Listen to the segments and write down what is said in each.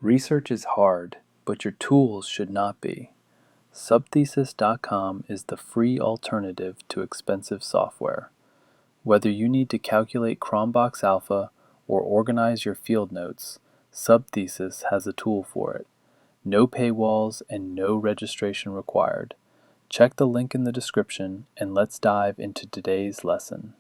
Research is hard, but your tools should not be. Subthesis.com is the free alternative to expensive software. Whether you need to calculate Cronbach's alpha or organize your field notes, Subthesis has a tool for it. No paywalls and no registration required. Check the link in the description and let's dive into today's lesson.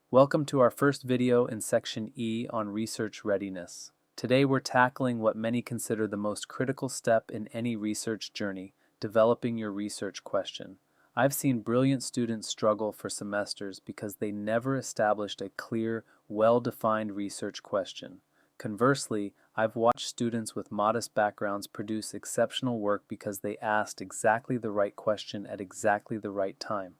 Welcome to our first video in Section E on research readiness. Today we're tackling what many consider the most critical step in any research journey, developing your research question. I've seen brilliant students struggle for semesters because they never established a clear, well-defined research question. Conversely, I've watched students with modest backgrounds produce exceptional work because they asked exactly the right question at exactly the right time.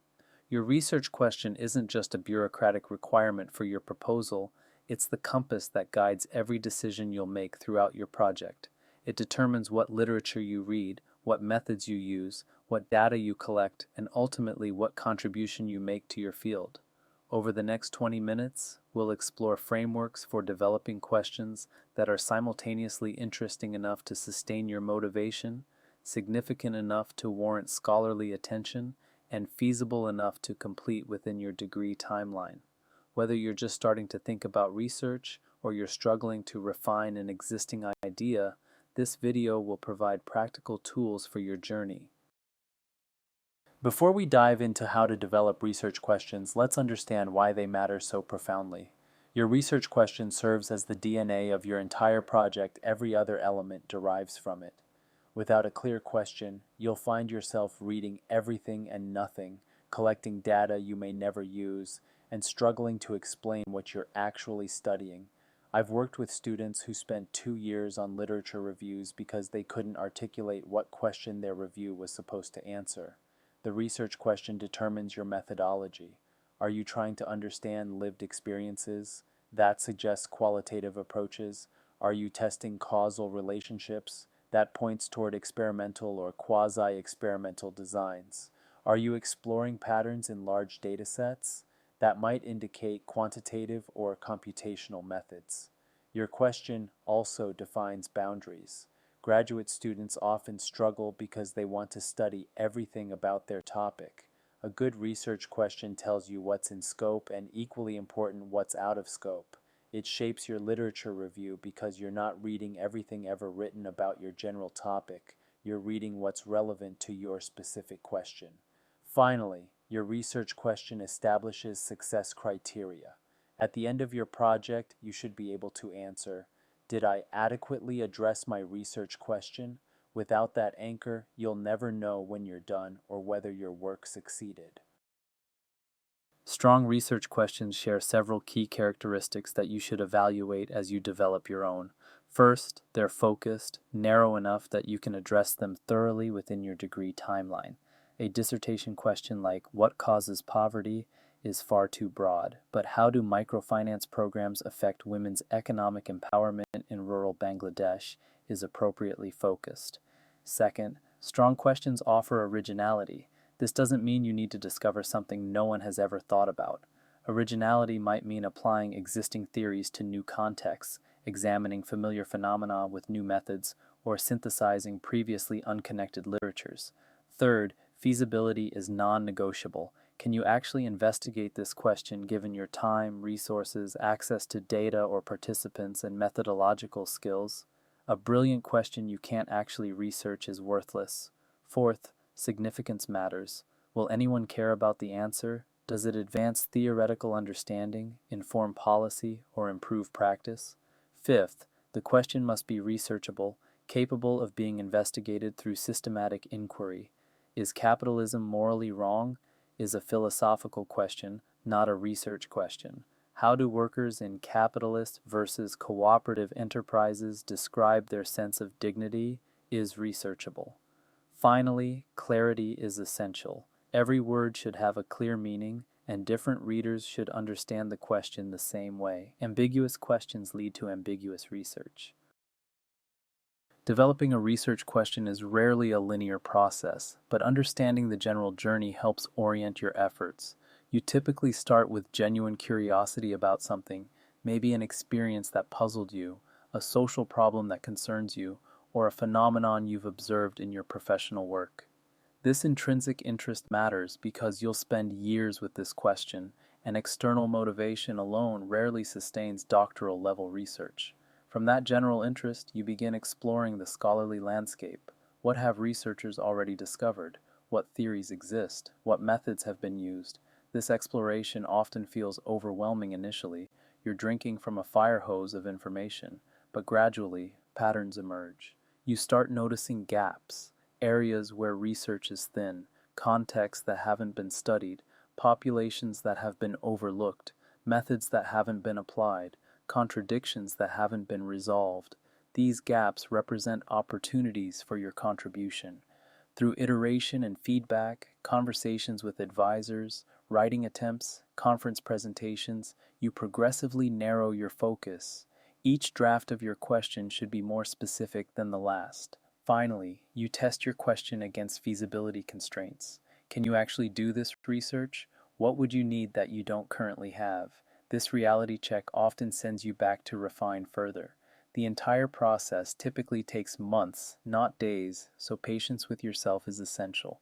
Your research question isn't just a bureaucratic requirement for your proposal, it's the compass that guides every decision you'll make throughout your project. It determines what literature you read, what methods you use, what data you collect, and ultimately what contribution you make to your field. Over the next 20 minutes, we'll explore frameworks for developing questions that are simultaneously interesting enough to sustain your motivation, significant enough to warrant scholarly attention, and feasible enough to complete within your degree timeline. Whether you're just starting to think about research or you're struggling to refine an existing idea, this video will provide practical tools for your journey. Before we dive into how to develop research questions, let's understand why they matter so profoundly. Your research question serves as the DNA of your entire project. Every other element derives from it. Without a clear question, you'll find yourself reading everything and nothing, collecting data you may never use, and struggling to explain what you're actually studying. I've worked with students who spent 2 years on literature reviews because they couldn't articulate what question their review was supposed to answer. The research question determines your methodology. Are you trying to understand lived experiences? That suggests qualitative approaches. Are you testing causal relationships? That points toward experimental or quasi-experimental designs. Are you exploring patterns in large data sets? That might indicate quantitative or computational methods. Your question also defines boundaries. Graduate students often struggle because they want to study everything about their topic. A good research question tells you what's in scope and, equally important, what's out of scope. It shapes your literature review because you're not reading everything ever written about your general topic. You're reading what's relevant to your specific question. Finally, your research question establishes success criteria. At the end of your project, you should be able to answer, did I adequately address my research question? Without that anchor, you'll never know when you're done or whether your work succeeded. Strong research questions share several key characteristics that you should evaluate as you develop your own. First, they're focused, narrow enough that you can address them thoroughly within your degree timeline. A dissertation question like, what causes poverty, is far too broad, but how do microfinance programs affect women's economic empowerment in rural Bangladesh is appropriately focused. Second, strong questions offer originality. This doesn't mean you need to discover something no one has ever thought about. Originality might mean applying existing theories to new contexts, examining familiar phenomena with new methods, or synthesizing previously unconnected literatures. Third, feasibility is non-negotiable. Can you actually investigate this question given your time, resources, access to data or participants, and methodological skills? A brilliant question you can't actually research is worthless. Fourth, significance matters. Will anyone care about the answer? Does it advance theoretical understanding, inform policy, or improve practice? Fifth, the question must be researchable, capable of being investigated through systematic inquiry. Is capitalism morally wrong? Is a philosophical question, not a research question. How do workers in capitalist versus cooperative enterprises describe their sense of dignity? Is researchable. Finally, clarity is essential. Every word should have a clear meaning, and different readers should understand the question the same way. Ambiguous questions lead to ambiguous research. Developing a research question is rarely a linear process, but understanding the general journey helps orient your efforts. You typically start with genuine curiosity about something, maybe an experience that puzzled you, a social problem that concerns you, or a phenomenon you've observed in your professional work. This intrinsic interest matters because you'll spend years with this question, and external motivation alone rarely sustains doctoral level research. From that general interest, you begin exploring the scholarly landscape. What have researchers already discovered? What theories exist? What methods have been used? This exploration often feels overwhelming initially. You're drinking from a fire hose of information, but gradually, patterns emerge. You start noticing gaps, areas where research is thin, contexts that haven't been studied, populations that have been overlooked, methods that haven't been applied, contradictions that haven't been resolved. These gaps represent opportunities for your contribution. Through iteration and feedback, conversations with advisors, writing attempts, conference presentations, you progressively narrow your focus. Each draft of your question should be more specific than the last. Finally, you test your question against feasibility constraints. Can you actually do this research? What would you need that you don't currently have? This reality check often sends you back to refine further. The entire process typically takes months, not days, so patience with yourself is essential.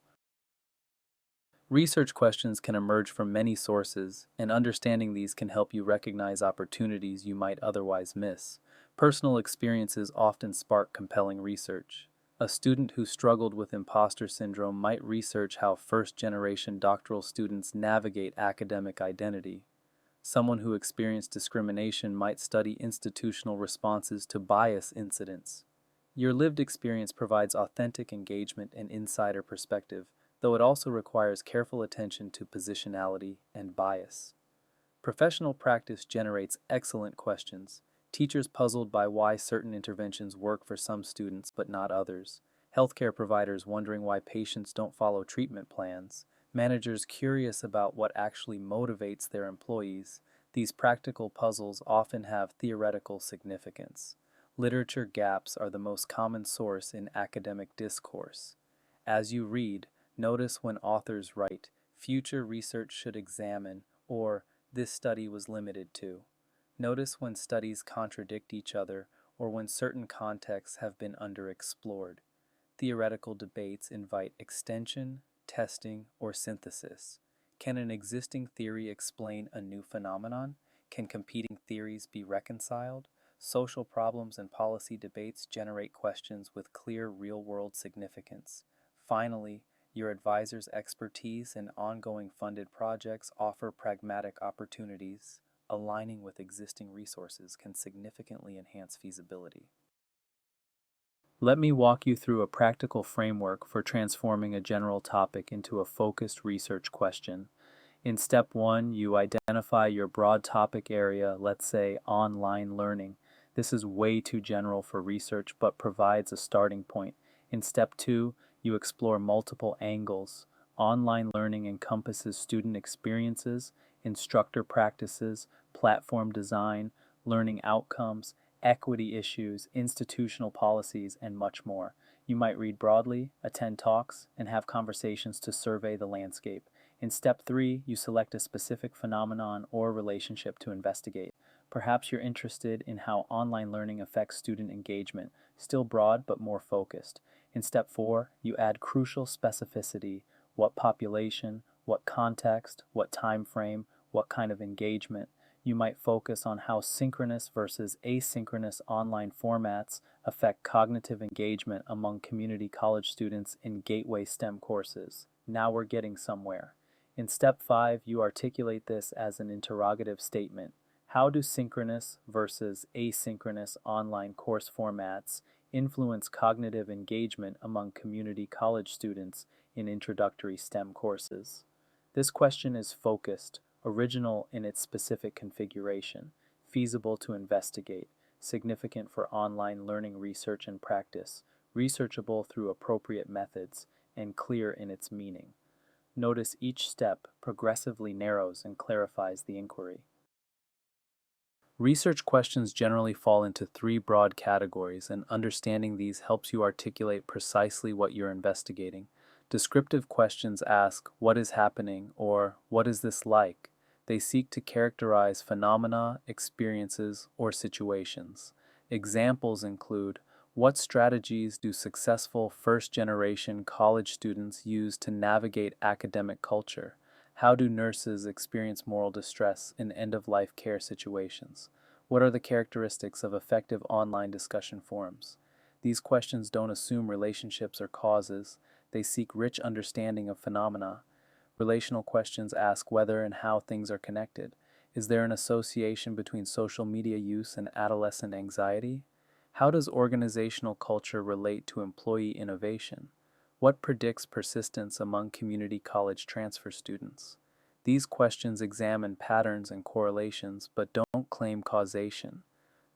Research questions can emerge from many sources, and understanding these can help you recognize opportunities you might otherwise miss. Personal experiences often spark compelling research. A student who struggled with imposter syndrome might research how first-generation doctoral students navigate academic identity. Someone who experienced discrimination might study institutional responses to bias incidents. Your lived experience provides authentic engagement and insider perspective, though it also requires careful attention to positionality and bias. Professional practice generates excellent questions. Teachers puzzled by why certain interventions work for some students but not others. Healthcare providers wondering why patients don't follow treatment plans. Managers curious about what actually motivates their employees. These practical puzzles often have theoretical significance. Literature gaps are the most common source in academic discourse. As you read, notice when authors write, "Future research should examine," or "This study was limited to." Notice when studies contradict each other or when certain contexts have been underexplored. Theoretical debates invite extension, testing, or synthesis. Can an existing theory explain a new phenomenon? Can competing theories be reconciled? Social problems and policy debates generate questions with clear real-world significance. Finally, your advisor's expertise and ongoing funded projects offer pragmatic opportunities. Aligning with existing resources can significantly enhance feasibility. Let me walk you through a practical framework for transforming a general topic into a focused research question. In step 1, you identify your broad topic area, let's say online learning. This is way too general for research, but provides a starting point. In step 2, you explore multiple angles. Online learning encompasses student experiences, instructor practices, platform design, learning outcomes, equity issues, institutional policies, and much more. You might read broadly, attend talks, and have conversations to survey the landscape. In step 3, you select a specific phenomenon or relationship to investigate. Perhaps you're interested in how online learning affects student engagement, still broad but more focused. In step 4, you add crucial specificity: what population, what context, what time frame, what kind of engagement. You might focus on how synchronous versus asynchronous online formats affect cognitive engagement among community college students in gateway STEM courses. Now we're getting somewhere. In step 5, you articulate this as an interrogative statement. How do synchronous versus asynchronous online course formats influence cognitive engagement among community college students in introductory STEM courses? This question is focused, original in its specific configuration, feasible to investigate, significant for online learning research and practice, researchable through appropriate methods, and clear in its meaning. Notice each step progressively narrows and clarifies the inquiry. Research questions generally fall into 3 broad categories, and understanding these helps you articulate precisely what you're investigating. Descriptive questions ask, "What is happening?" or "What is this like?" They seek to characterize phenomena, experiences, or situations. Examples include: what strategies do successful first-generation college students use to navigate academic culture? How do nurses experience moral distress in end-of-life care situations? What are the characteristics of effective online discussion forums? These questions don't assume relationships or causes, they seek rich understanding of phenomena. Relational questions ask whether and how things are connected. Is there an association between social media use and adolescent anxiety? How does organizational culture relate to employee innovation? What predicts persistence among community college transfer students? These questions examine patterns and correlations but don't claim causation.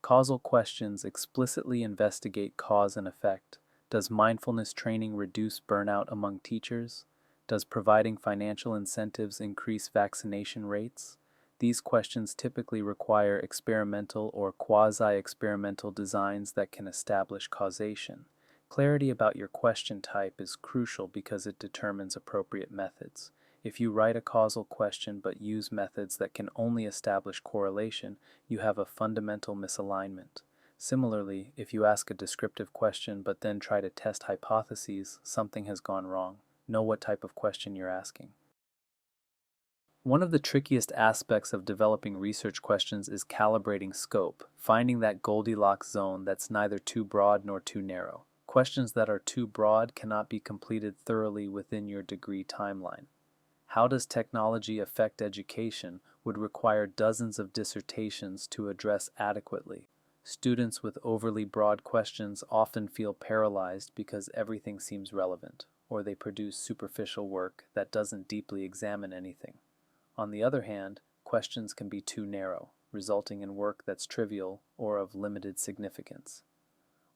Causal questions explicitly investigate cause and effect. Does mindfulness training reduce burnout among teachers? Does providing financial incentives increase vaccination rates? These questions typically require experimental or quasi-experimental designs that can establish causation. Clarity about your question type is crucial because it determines appropriate methods. If you write a causal question but use methods that can only establish correlation, you have a fundamental misalignment. Similarly, if you ask a descriptive question but then try to test hypotheses, something has gone wrong. Know what type of question you're asking. One of the trickiest aspects of developing research questions is calibrating scope, finding that Goldilocks zone that's neither too broad nor too narrow. Questions that are too broad cannot be completed thoroughly within your degree timeline. How does technology affect education would require dozens of dissertations to address adequately. Students with overly broad questions often feel paralyzed because everything seems relevant, or they produce superficial work that doesn't deeply examine anything. On the other hand, questions can be too narrow, resulting in work that's trivial or of limited significance.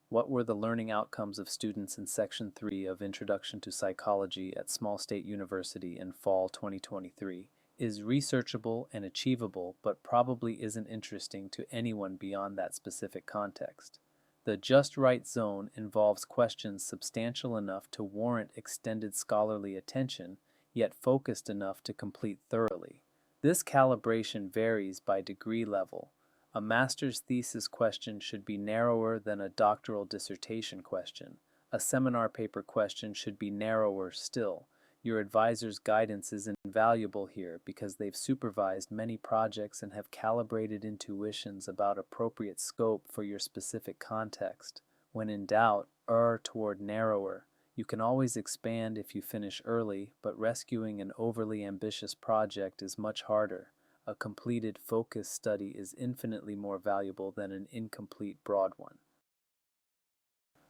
What were the learning outcomes of students in Section 3 of Introduction to Psychology at Small State University in fall 2023? Is researchable and achievable, but probably isn't interesting to anyone beyond that specific context. The just right zone involves questions substantial enough to warrant extended scholarly attention, yet focused enough to complete thoroughly. This calibration varies by degree level. A master's thesis question should be narrower than a doctoral dissertation question. A seminar paper question should be narrower still. Your advisor's guidance is invaluable here because they've supervised many projects and have calibrated intuitions about appropriate scope for your specific context. When in doubt, err toward narrower. You can always expand if you finish early, but rescuing an overly ambitious project is much harder. A completed focused study is infinitely more valuable than an incomplete broad one.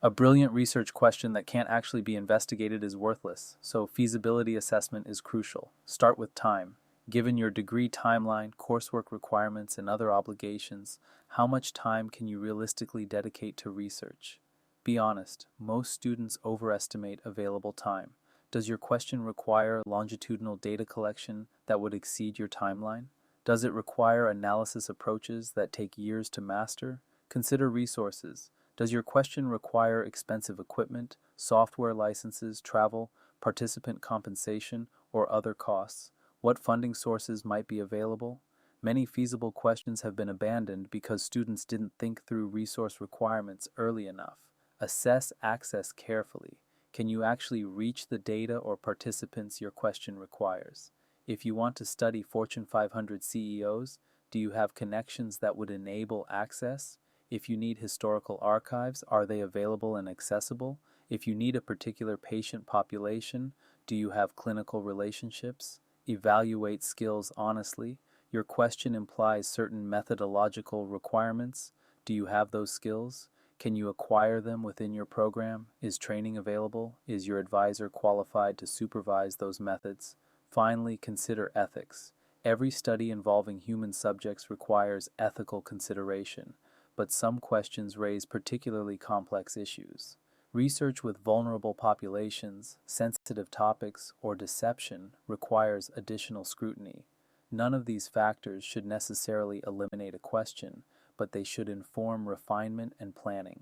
A brilliant research question that can't actually be investigated is worthless, so feasibility assessment is crucial. Start with time. Given your degree timeline, coursework requirements, and other obligations, how much time can you realistically dedicate to research? Be honest, most students overestimate available time. Does your question require longitudinal data collection that would exceed your timeline? Does it require analysis approaches that take years to master? Consider resources. Does your question require expensive equipment, software licenses, travel, participant compensation, or other costs? What funding sources might be available? Many feasible questions have been abandoned because students didn't think through resource requirements early enough. Assess access carefully. Can you actually reach the data or participants your question requires? If you want to study Fortune 500 CEOs, do you have connections that would enable access? If you need historical archives, are they available and accessible? If you need a particular patient population, do you have clinical relationships? Evaluate skills honestly. Your question implies certain methodological requirements. Do you have those skills? Can you acquire them within your program? Is training available? Is your advisor qualified to supervise those methods? Finally, consider ethics. Every study involving human subjects requires ethical consideration, but some questions raise particularly complex issues. Research with vulnerable populations, sensitive topics, or deception requires additional scrutiny. None of these factors should necessarily eliminate a question, but they should inform refinement and planning.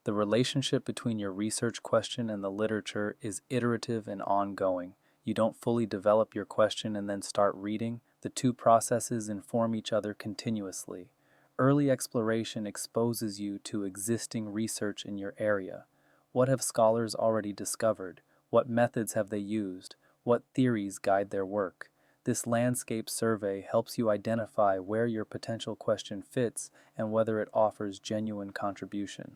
The relationship between your research question and the literature is iterative and ongoing. You don't fully develop your question and then start reading. The two processes inform each other continuously. Early exploration exposes you to existing research in your area. What have scholars already discovered? What methods have they used? What theories guide their work? This landscape survey helps you identify where your potential question fits and whether it offers genuine contribution.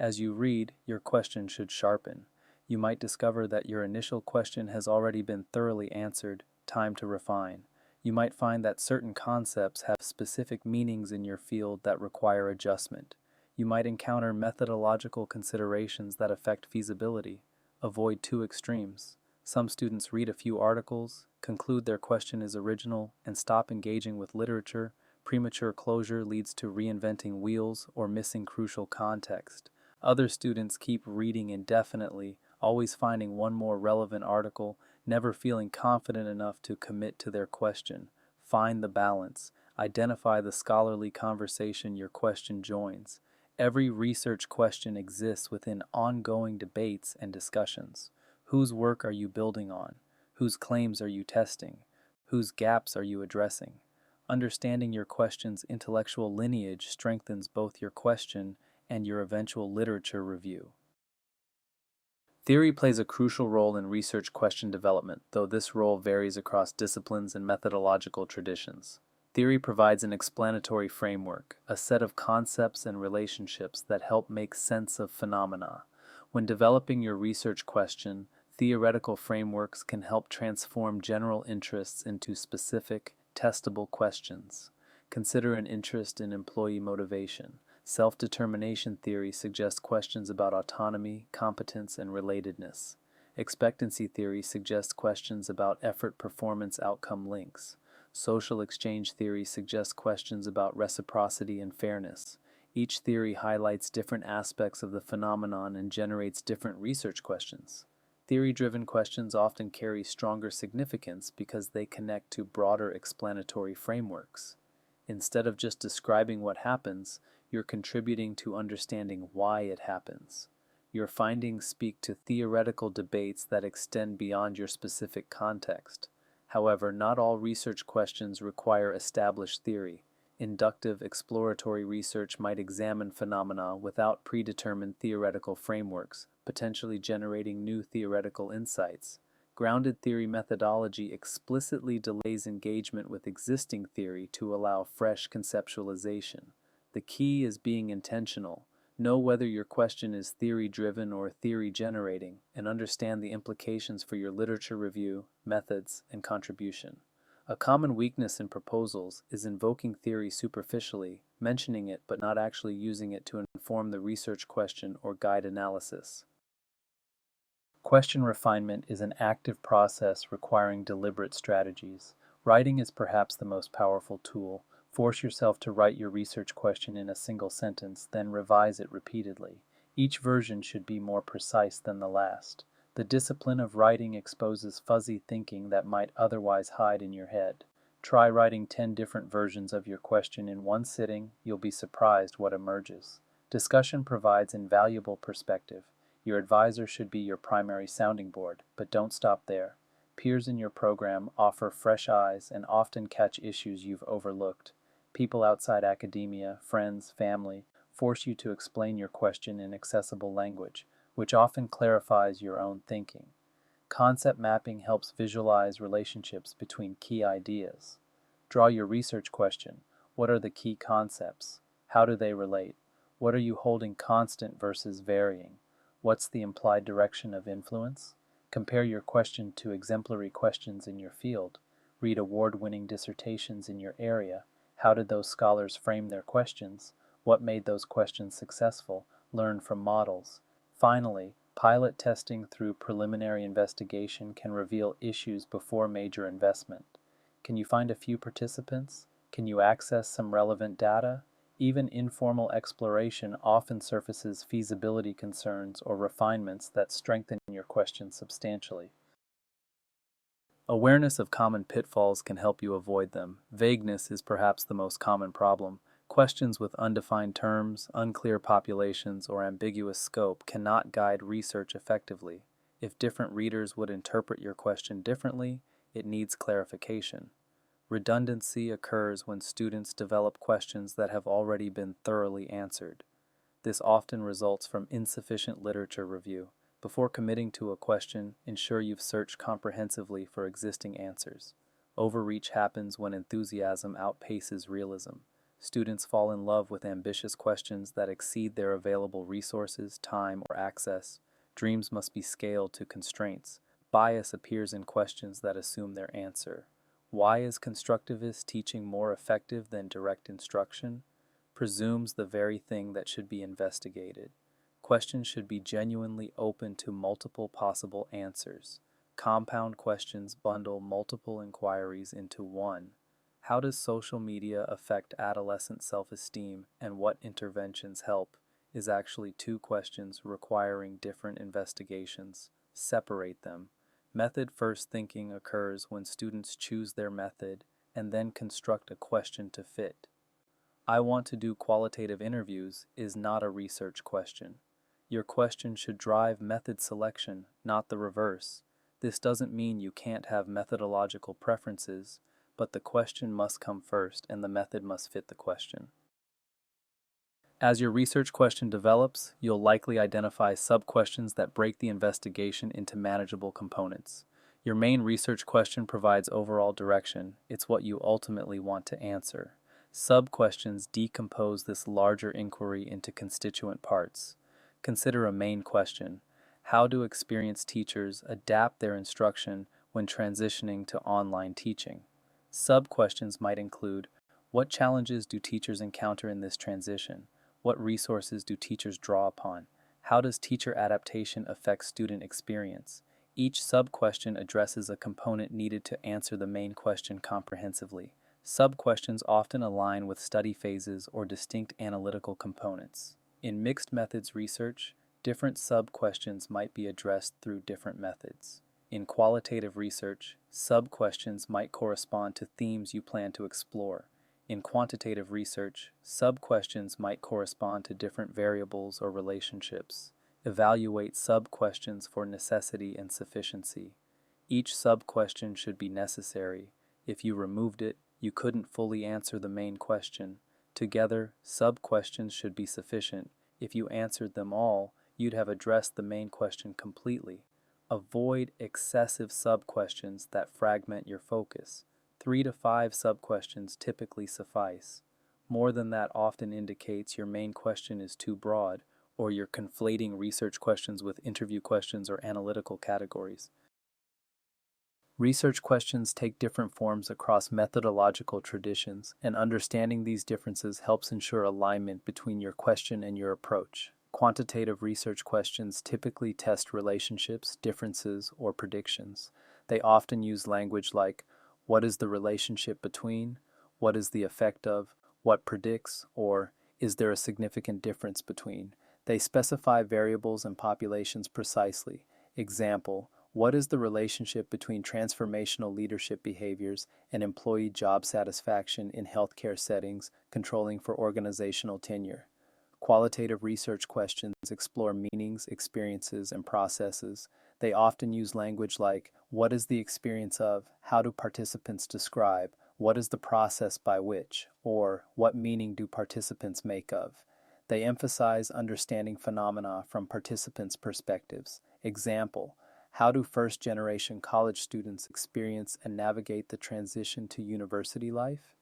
As you read, your question should sharpen. You might discover that your initial question has already been thoroughly answered. Time to refine. You might find that certain concepts have specific meanings in your field that require adjustment. You might encounter methodological considerations that affect feasibility. Avoid two extremes. Some students read a few articles, conclude their question is original, and stop engaging with literature. Premature closure leads to reinventing wheels or missing crucial context. Other students keep reading indefinitely, always finding one more relevant article, never feeling confident enough to commit to their question. Find the balance. Identify the scholarly conversation your question joins. Every research question exists within ongoing debates and discussions. Whose work are you building on? Whose claims are you testing? Whose gaps are you addressing? Understanding your question's intellectual lineage strengthens both your question and your eventual literature review. Theory plays a crucial role in research question development, though this role varies across disciplines and methodological traditions. Theory provides an explanatory framework, a set of concepts and relationships that help make sense of phenomena. When developing your research question, theoretical frameworks can help transform general interests into specific, testable questions. Consider an interest in employee motivation. Self-determination theory suggests questions about autonomy, competence, and relatedness. Expectancy theory suggests questions about effort-performance outcome links. Social exchange theory suggests questions about reciprocity and fairness. Each theory highlights different aspects of the phenomenon and generates different research questions. Theory-driven questions often carry stronger significance because they connect to broader explanatory frameworks. Instead of just describing what happens, you're contributing to understanding why it happens. Your findings speak to theoretical debates that extend beyond your specific context. However, not all research questions require established theory. Inductive, exploratory research might examine phenomena without predetermined theoretical frameworks, potentially generating new theoretical insights. Grounded theory methodology explicitly delays engagement with existing theory to allow fresh conceptualization. The key is being intentional. Know whether your question is theory-driven or theory-generating, and understand the implications for your literature review, methods, and contribution. A common weakness in proposals is invoking theory superficially, mentioning it but not actually using it to inform the research question or guide analysis. Question refinement is an active process requiring deliberate strategies. Writing is perhaps the most powerful tool. Force yourself to write your research question in a single sentence, then revise it repeatedly. Each version should be more precise than the last. The discipline of writing exposes fuzzy thinking that might otherwise hide in your head. Try writing 10 different versions of your question in one sitting. You'll be surprised what emerges. Discussion provides invaluable perspective. Your advisor should be your primary sounding board, but don't stop there. Peers in your program offer fresh eyes and often catch issues you've overlooked. People outside academia, friends, family, force you to explain your question in accessible language, which often clarifies your own thinking. Concept mapping helps visualize relationships between key ideas. Draw your research question. What are the key concepts? How do they relate? What are you holding constant versus varying? What's the implied direction of influence? Compare your question to exemplary questions in your field. Read award-winning dissertations in your area. How did those scholars frame their questions? What made those questions successful? Learn from models. Finally, pilot testing through preliminary investigation can reveal issues before major investment. Can you find a few participants? Can you access some relevant data? Even informal exploration often surfaces feasibility concerns or refinements that strengthen your question substantially. Awareness of common pitfalls can help you avoid them. Vagueness is perhaps the most common problem. Questions with undefined terms, unclear populations, or ambiguous scope cannot guide research effectively. If different readers would interpret your question differently, it needs clarification. Redundancy occurs when students develop questions that have already been thoroughly answered. This often results from insufficient literature review. Before committing to a question, ensure you've searched comprehensively for existing answers. Overreach happens when enthusiasm outpaces realism. Students fall in love with ambitious questions that exceed their available resources, time, or access. Dreams must be scaled to constraints. Bias appears in questions that assume their answer. Why is constructivist teaching more effective than direct instruction? Presumes the very thing that should be investigated. Questions should be genuinely open to multiple possible answers. Compound questions bundle multiple inquiries into one. How does social media affect adolescent self-esteem, and what interventions help? Is actually two questions requiring different investigations. Separate them. Method-first thinking occurs when students choose their method and then construct a question to fit. I want to do qualitative interviews is not a research question. Your question should drive method selection, not the reverse. This doesn't mean you can't have methodological preferences, but the question must come first and the method must fit the question. As your research question develops, you'll likely identify sub-questions that break the investigation into manageable components. Your main research question provides overall direction. It's what you ultimately want to answer. Sub-questions decompose this larger inquiry into constituent parts. Consider a main question. How do experienced teachers adapt their instruction when transitioning to online teaching? Sub-questions might include, what challenges do teachers encounter in this transition? What resources do teachers draw upon? How does teacher adaptation affect student experience? Each sub-question addresses a component needed to answer the main question comprehensively. Sub-questions often align with study phases or distinct analytical components. In mixed methods research, different sub-questions might be addressed through different methods. In qualitative research, sub-questions might correspond to themes you plan to explore. In quantitative research, sub-questions might correspond to different variables or relationships. Evaluate sub-questions for necessity and sufficiency. Each sub-question should be necessary. If you removed it, you couldn't fully answer the main question. Together, sub-questions should be sufficient. If you answered them all, you'd have addressed the main question completely. Avoid excessive sub-questions that fragment your focus. 3 to 5 sub-questions typically suffice. More than that often indicates your main question is too broad, or you're conflating research questions with interview questions or analytical categories. Research questions take different forms across methodological traditions, and understanding these differences helps ensure alignment between your question and your approach. Quantitative research questions typically test relationships, differences, or predictions. They often use language like, what is the relationship between? What is the effect of? What predicts? Or is there a significant difference between? They specify variables and populations precisely. Example, what is the relationship between transformational leadership behaviors and employee job satisfaction in healthcare settings, controlling for organizational tenure? Qualitative research questions explore meanings, experiences, and processes. They often use language like, what is the experience of? How do participants describe? What is the process by which? Or, what meaning do participants make of? They emphasize understanding phenomena from participants' perspectives. Example, how do first-generation college students experience and navigate the transition to university life?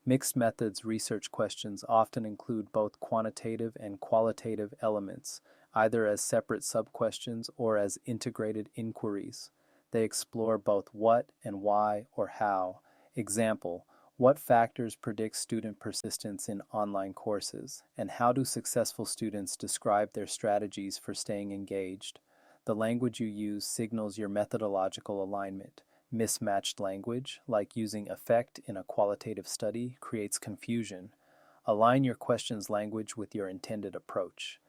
Mixed methods research questions often include both quantitative and qualitative elements, either as separate sub-questions or as integrated inquiries. They explore both what and why or how. Example, what factors predict student persistence in online courses, and how do successful students describe their strategies for staying engaged? The language you use signals your methodological alignment. Mismatched language, like using effect in a qualitative study, creates confusion. Align your question's language with your intended approach.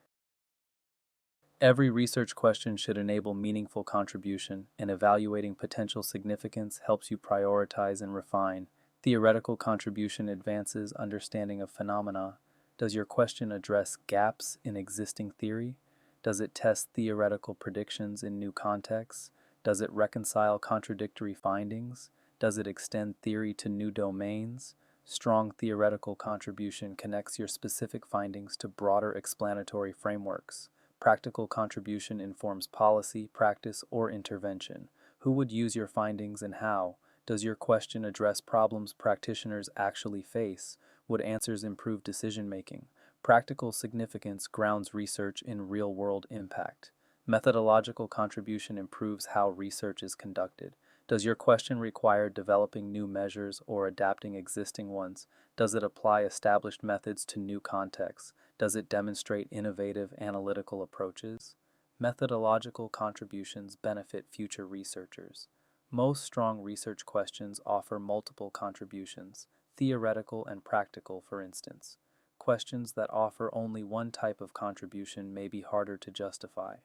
Every research question should enable meaningful contribution, and evaluating potential significance helps you prioritize and refine. Theoretical contribution advances understanding of phenomena. Does your question address gaps in existing theory? Does it test theoretical predictions in new contexts? Does it reconcile contradictory findings? Does it extend theory to new domains? Strong theoretical contribution connects your specific findings to broader explanatory frameworks. Practical contribution informs policy, practice, or intervention. Who would use your findings and how? Does your question address problems practitioners actually face? Would answers improve decision making? Practical significance grounds research in real world impact. Methodological contribution improves how research is conducted. Does your question require developing new measures or adapting existing ones? Does it apply established methods to new contexts? Does it demonstrate innovative analytical approaches? Methodological contributions benefit future researchers. Most strong research questions offer multiple contributions, theoretical and practical, for instance. Questions that offer only one type of contribution may be harder to justify.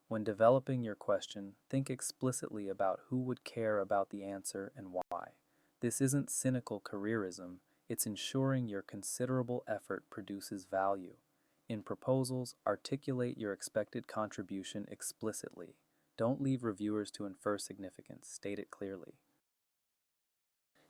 When developing your question, think explicitly about who would care about the answer and why. This isn't cynical careerism, it's ensuring your considerable effort produces value. In proposals, articulate your expected contribution explicitly. Don't leave reviewers to infer significance, state it clearly.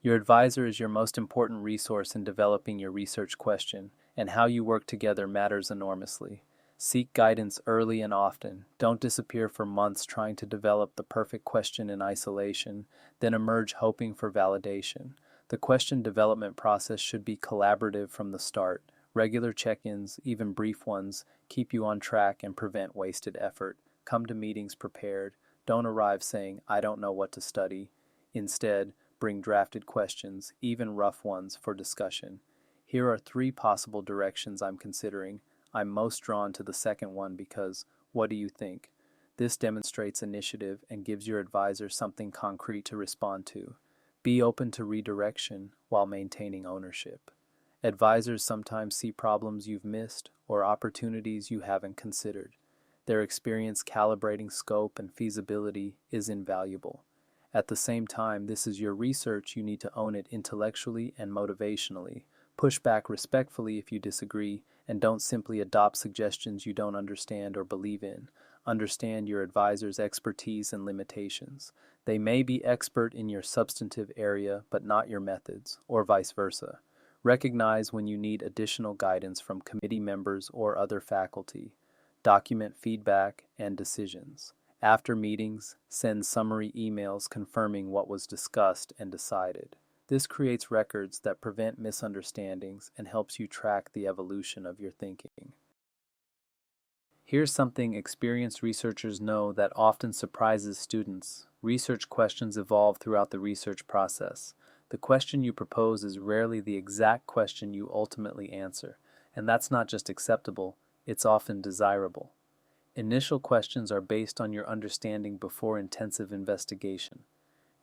Your advisor is your most important resource in developing your research question, and how you work together matters enormously. Seek guidance early and often. Don't disappear for months trying to develop the perfect question in isolation, then emerge hoping for validation. The question development process should be collaborative from the start. Regular check-ins, even brief ones, keep you on track and prevent wasted effort. Come to meetings prepared. Don't arrive saying, "I don't know what to study." Instead, bring drafted questions, even rough ones, for discussion. Here are 3 possible directions I'm considering. I'm most drawn to the second one because, what do you think? This demonstrates initiative and gives your advisor something concrete to respond to. Be open to redirection while maintaining ownership. Advisors sometimes see problems you've missed or opportunities you haven't considered. Their experience calibrating scope and feasibility is invaluable. At the same time, this is your research. You need to own it intellectually and motivationally. Push back respectfully if you disagree, and don't simply adopt suggestions you don't understand or believe in. Understand your advisor's expertise and limitations. They may be expert in your substantive area, but not your methods, or vice versa. Recognize when you need additional guidance from committee members or other faculty. Document feedback and decisions. After meetings, send summary emails confirming what was discussed and decided. This creates records that prevent misunderstandings and helps you track the evolution of your thinking. Here's something experienced researchers know that often surprises students. Research questions evolve throughout the research process. The question you propose is rarely the exact question you ultimately answer, and that's not just acceptable, it's often desirable. Initial questions are based on your understanding before intensive investigation.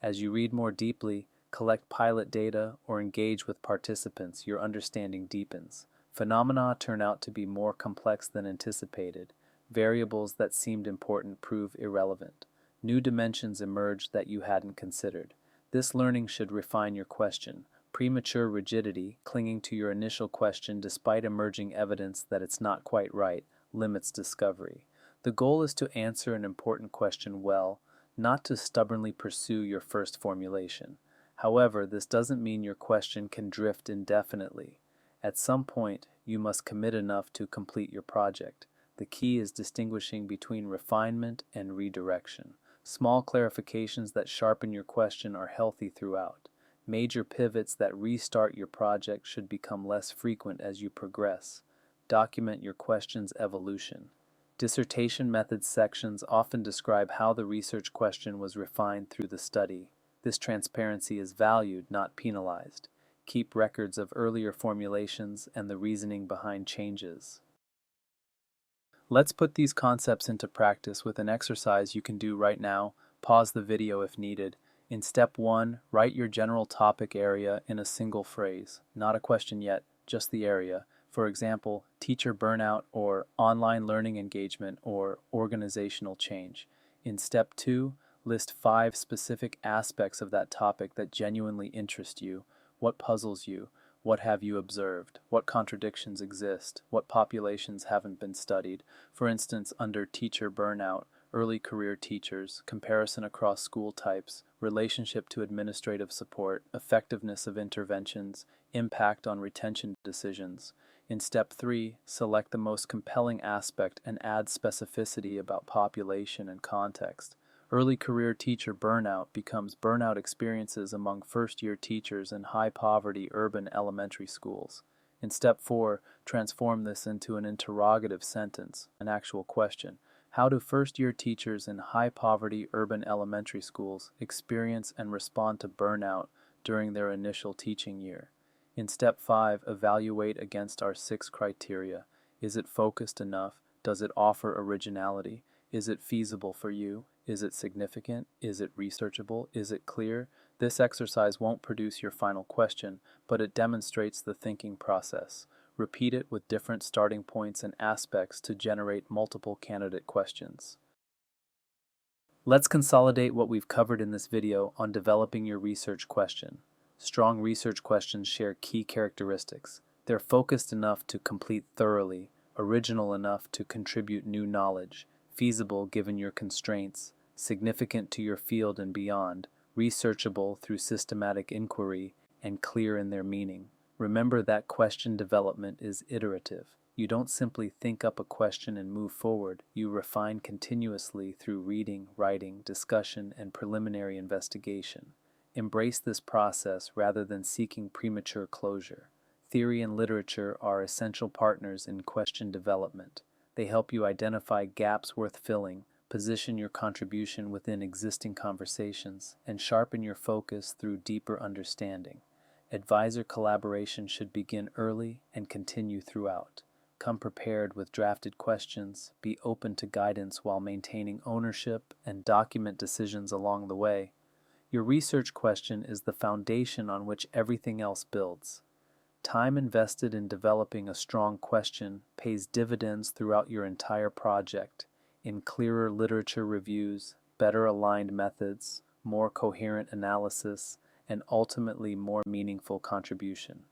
As you read more deeply, collect pilot data, or engage with participants, your understanding deepens. Phenomena turn out to be more complex than anticipated. Variables that seemed important prove irrelevant. New dimensions emerge that you hadn't considered. This learning should refine your question. Premature rigidity, clinging to your initial question despite emerging evidence that it's not quite right, limits discovery. The goal is to answer an important question well, not to stubbornly pursue your first formulation. However, this doesn't mean your question can drift indefinitely. At some point, you must commit enough to complete your project. The key is distinguishing between refinement and redirection. Small clarifications that sharpen your question are healthy throughout. Major pivots that restart your project should become less frequent as you progress. Document your question's evolution. Dissertation methods sections often describe how the research question was refined through the study. This transparency is valued, not penalized. Keep records of earlier formulations and the reasoning behind changes. Let's put these concepts into practice with an exercise you can do right now. Pause the video if needed. In step 1, write your general topic area in a single phrase. Not a question yet, just the area. For example, teacher burnout or online learning engagement or organizational change. In step 2, list 5 specific aspects of that topic that genuinely interest you. What puzzles you? What have you observed? What contradictions exist? What populations haven't been studied? For instance, under teacher burnout, early career teachers, comparison across school types, relationship to administrative support, effectiveness of interventions, impact on retention decisions. In step 3, select the most compelling aspect and add specificity about population and context. Early career teacher burnout becomes burnout experiences among first-year teachers in high-poverty urban elementary schools. In step 4, transform this into an interrogative sentence, an actual question. How do first-year teachers in high-poverty urban elementary schools experience and respond to burnout during their initial teaching year? In step 5, evaluate against our 6 criteria. Is it focused enough? Does it offer originality? Is it feasible for you? Is it significant? Is it researchable? Is it clear? This exercise won't produce your final question, but it demonstrates the thinking process. Repeat it with different starting points and aspects to generate multiple candidate questions. Let's consolidate what we've covered in this video on developing your research question. Strong research questions share key characteristics. They're focused enough to complete thoroughly, original enough to contribute new knowledge, feasible given your constraints, significant to your field and beyond, researchable through systematic inquiry, and clear in their meaning. Remember that question development is iterative. You don't simply think up a question and move forward. You refine continuously through reading, writing, discussion, and preliminary investigation. Embrace this process rather than seeking premature closure. Theory and literature are essential partners in question development. They help you identify gaps worth filling, position your contribution within existing conversations, and sharpen your focus through deeper understanding. Advisor collaboration should begin early and continue throughout. Come prepared with drafted questions, be open to guidance while maintaining ownership, and document decisions along the way. Your research question is the foundation on which everything else builds. Time invested in developing a strong question pays dividends throughout your entire project, in clearer literature reviews, better aligned methods, more coherent analysis, and ultimately more meaningful contribution.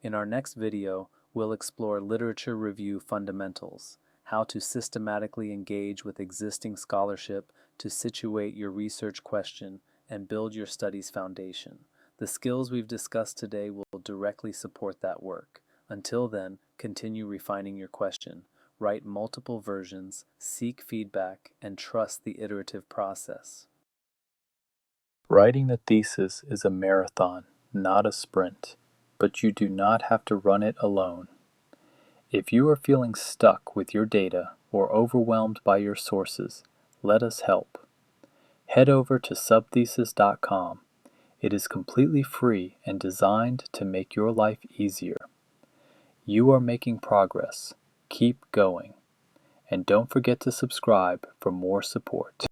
In our next video, we'll explore literature review fundamentals, how to systematically engage with existing scholarship to situate your research question and build your study's foundation. The skills we've discussed today will directly support that work. Until then, continue refining your question. Write multiple versions, seek feedback, and trust the iterative process. Writing the thesis is a marathon, not a sprint, but you do not have to run it alone. If you are feeling stuck with your data or overwhelmed by your sources, let us help. Head over to subthesis.com. It is completely free and designed to make your life easier. You are making progress. Keep going. And don't forget to subscribe for more support.